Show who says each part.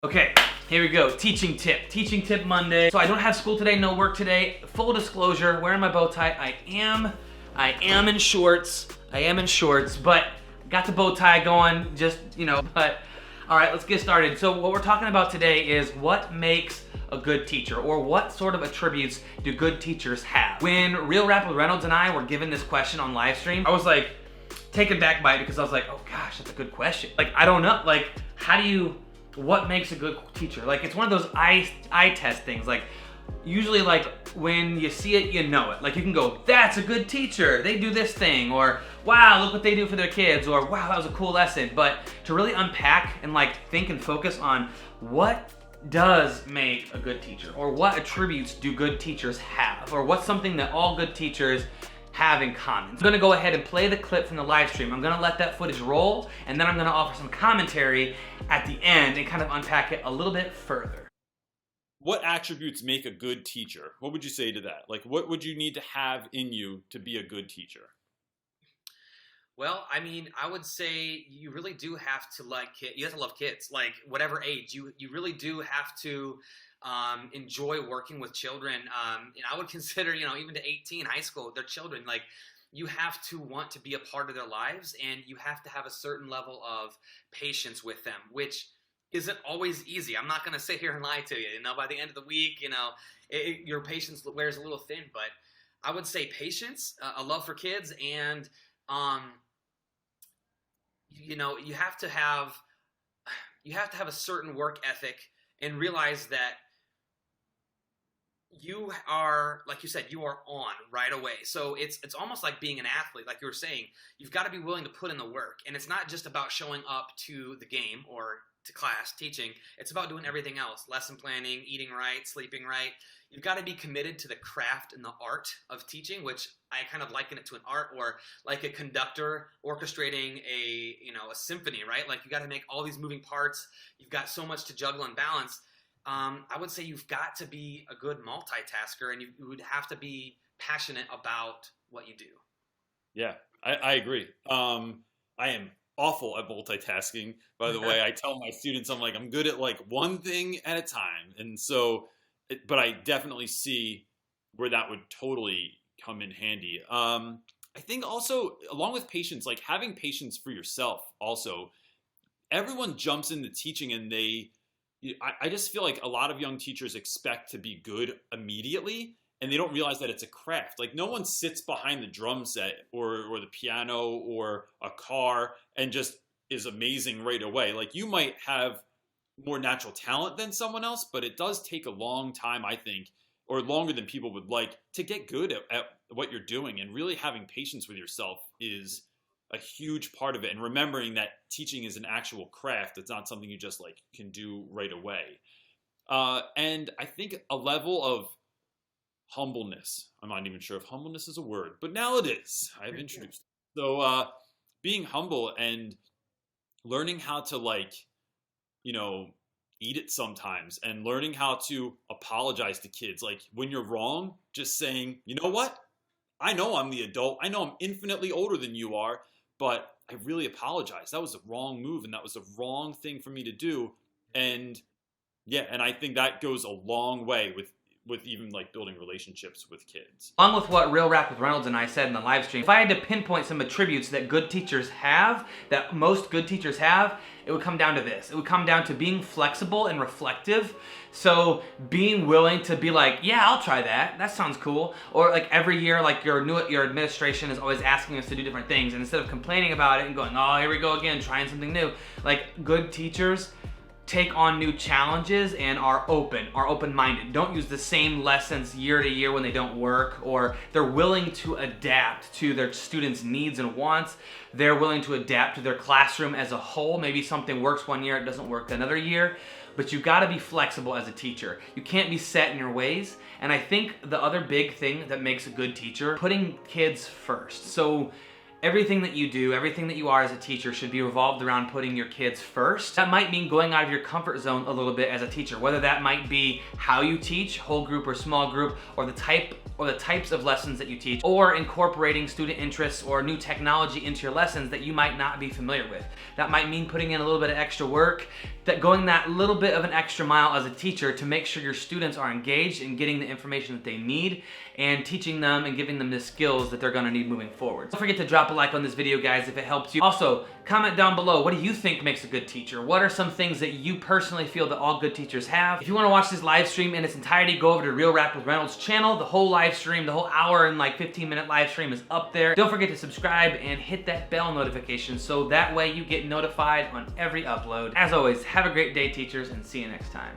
Speaker 1: Okay, here we go. Teaching tip. Teaching tip Monday. So I don't have school today, no work today. Full disclosure, wearing my bow tie. I am in shorts. But got the bow tie going, but all right, let's get started. So what we're talking about today is what makes a good teacher, or what sort of attributes do good teachers have? When Real Rap with Reynolds and I were given this question on live stream, I was like taken back by it because I was like, oh gosh, that's a good question. Like, I don't know, like, what makes a good teacher? Like, it's one of those eye test things. Like, usually, like, when you see it, you know it. Like, you can go, that's a good teacher. They do this thing, or wow, look what they do for their kids, or wow, that was a cool lesson. But to really unpack and like think and focus on what does make a good teacher, or what attributes do good teachers have, or what's something that all good teachers have in common. I'm gonna go ahead and play the clip from the live stream. I'm gonna let that footage roll, and then I'm gonna offer some commentary at the end and kind of unpack it a little bit further.
Speaker 2: What attributes make a good teacher? What would you say to that? Like, what would you need to have in you to be a good teacher?
Speaker 3: Well, I mean, I would say you really do have to like kids. You have to love kids, like whatever age. You really do have to enjoy working with children. And I would consider, even to 18, high school, they're children. Like, you have to want to be a part of their lives, and you have to have a certain level of patience with them, which isn't always easy. I'm not going to sit here and lie to you. By the end of the week, your patience wears a little thin. But I would say patience, a love for kids, and you have to have a certain work ethic and realize that you are, like you said, you are on right away. So it's almost like being an athlete, like you were saying. You've got to be willing to put in the work, and it's not just about showing up to the game or to class teaching. It's about doing everything else: lesson planning, eating right, sleeping right. You've got to be committed to the craft and the art of teaching, which I kind of liken it to an art, or like a conductor orchestrating a symphony, right? Like, you got to make all these moving parts. You've got so much to juggle and balance. I would say you've got to be a good multitasker, and you would have to be passionate about what you do.
Speaker 2: Yeah, I agree. I am awful at multitasking, by the way. I tell my students, I'm like, I'm good at like one thing at a time. And so, but I definitely see where that would totally come in handy. I think also, along with patience, like having patience for yourself also. Everyone jumps into teaching, and I just feel like a lot of young teachers expect to be good immediately, and they don't realize that it's a craft. Like, no one sits behind the drum set or the piano or a car and just is amazing right away. Like, you might have more natural talent than someone else, but it does take a long time, I think, or longer than people would like, to get good at what you're doing. And really having patience with yourself is a huge part of it, and remembering that teaching is an actual craft. It's not something you just like can do right away. And I think a level of humbleness. I'm not even sure if humbleness is a word, but now it is. I've introduced it. So being humble and learning how to eat it sometimes, and learning how to apologize to kids. Like, when you're wrong, just saying, you know what? I know I'm the adult. I know I'm infinitely older than you are, but I really apologize. That was the wrong move, and that was the wrong thing for me to do. And yeah, and I think that goes a long way with even like building relationships with kids.
Speaker 1: Along with what Real Rap with Reynolds and I said in the live stream, if I had to pinpoint some attributes that good teachers have, that most good teachers have, it would come down to this. It would come down to being flexible and reflective. So being willing to be like, yeah, I'll try that. That sounds cool. Or like every year, like your administration is always asking us to do different things. And instead of complaining about it and going, oh, here we go again, trying something new. Like, good teachers take on new challenges and are open-minded. Don't use the same lessons year to year when they don't work, or they're willing to adapt to their students' needs and wants. They're willing to adapt to their classroom as a whole. Maybe something works one year, it doesn't work another year. But you gotta be flexible as a teacher. You can't be set in your ways. And I think the other big thing that makes a good teacher, putting kids first. So Everything that you do, everything that you are as a teacher should be revolved around putting your kids first. That might mean going out of your comfort zone a little bit as a teacher, whether that might be how you teach, whole group or small group, or the types of lessons that you teach, or incorporating student interests or new technology into your lessons that you might not be familiar with. That might mean putting in a little bit of extra work, going that little bit of an extra mile as a teacher to make sure your students are engaged in getting the information that they need and teaching them and giving them the skills that they're gonna need moving forward. Don't forget to drop a like on this video, guys, if it helps you. Also, comment down below, what do you think makes a good teacher? What are some things that you personally feel that all good teachers have? If you wanna watch this live stream in its entirety, go over to Real Rap with Reynolds channel. The whole live stream, the whole hour and like 15-minute live stream is up there. Don't forget to subscribe and hit that bell notification so that way you get notified on every upload. As always, have a great day, teachers, and see you next time.